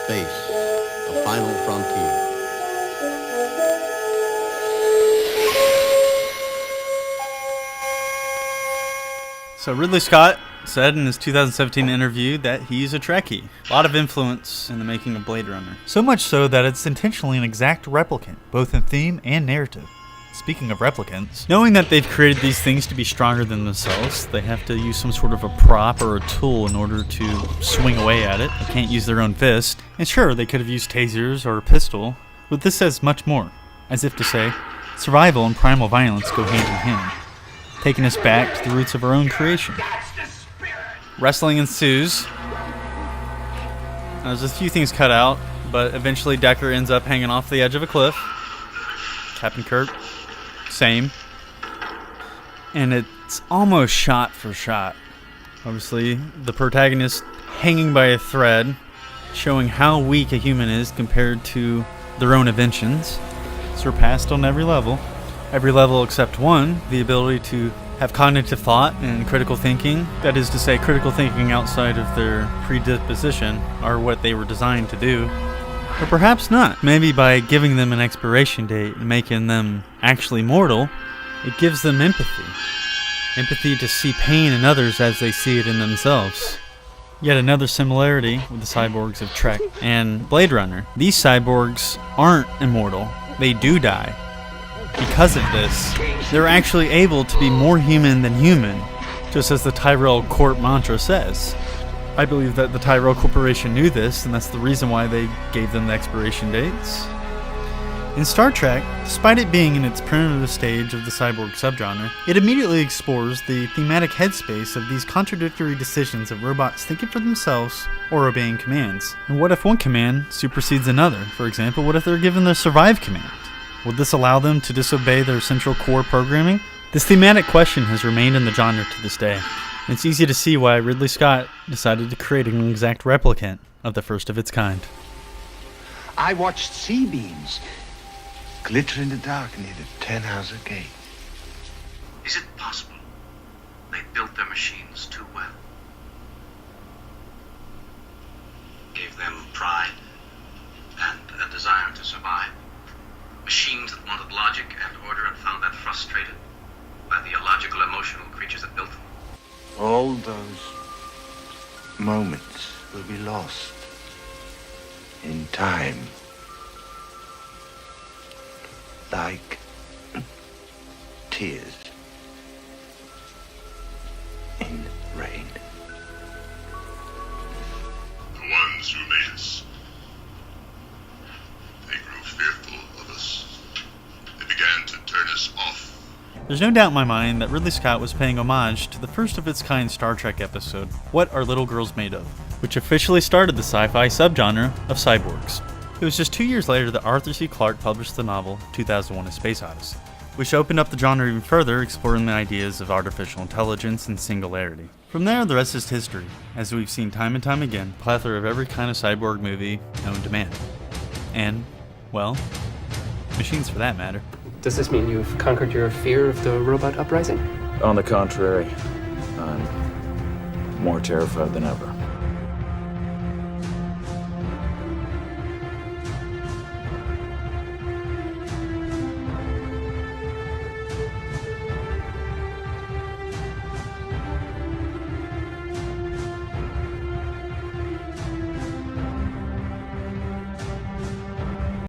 Space, the final frontier. So Ridley Scott said in his 2017 interview that he's a Trekkie. A lot of influence in the making of Blade Runner. So much so that it's intentionally an exact replicant, both in theme and narrative. Speaking of replicants, knowing that they've created these things to be stronger than themselves, they have to use some sort of a prop or a tool in order to swing away at it. They can't use their own fist. And sure, they could have used tasers or a pistol, but this says much more. As if to say, survival and primal violence go hand in hand, taking us back to the roots of our own creation. Wrestling ensues. There's a few things cut out, but eventually Deckard ends up hanging off the edge of a cliff. Captain Kirk, same. And it's almost shot for shot. Obviously, the protagonist hanging by a thread, showing how weak a human is compared to their own inventions. Surpassed on every level. Every level except one, the ability to have cognitive thought and critical thinking. That is to say, critical thinking outside of their predisposition, are what they were designed to do. Or perhaps not. Maybe by giving them an expiration date and making them actually mortal, it gives them empathy. Empathy to see pain in others as they see it in themselves. Yet another similarity with the cyborgs of Trek and Blade Runner. These cyborgs aren't immortal. They do die. Because of this, they're actually able to be more human than human, just as the Tyrell Corp mantra says. I believe that the Tyrell Corporation knew this, and that's the reason why they gave them the expiration dates. In Star Trek, despite it being in its primitive stage of the cyborg subgenre, it immediately explores the thematic headspace of these contradictory decisions of robots thinking for themselves or obeying commands. And what if one command supersedes another? For example, what if they're given the survive command? Would this allow them to disobey their central core programming? This thematic question has remained in the genre to this day. It's easy to see why Ridley Scott decided to create an exact replicant of the first of its kind. I watched sea beams glitter in the dark near the 10-house gate. Is it possible they built their machines too well? Gave them pride and a desire to survive. Machines that wanted logic and order and found that frustrated by the illogical, emotional creatures that built them. All those moments will be lost in time. Like tears in rain. The ones who made us, they grew fearful of us. They began to turn us off. There's no doubt in my mind that Ridley Scott was paying homage to the first of its kind Star Trek episode, What Are Little Girls Made Of?, which officially started the sci-fi subgenre of cyborgs. It was just 2 years later that Arthur C. Clarke published the novel 2001: A Space Odyssey, which opened up the genre even further, exploring the ideas of artificial intelligence and singularity. From there, the rest is history, as we've seen time and time again, a plethora of every kind of cyborg movie known to man. And, well, machines for that matter. Does this mean you've conquered your fear of the robot uprising? On the contrary, I'm more terrified than ever.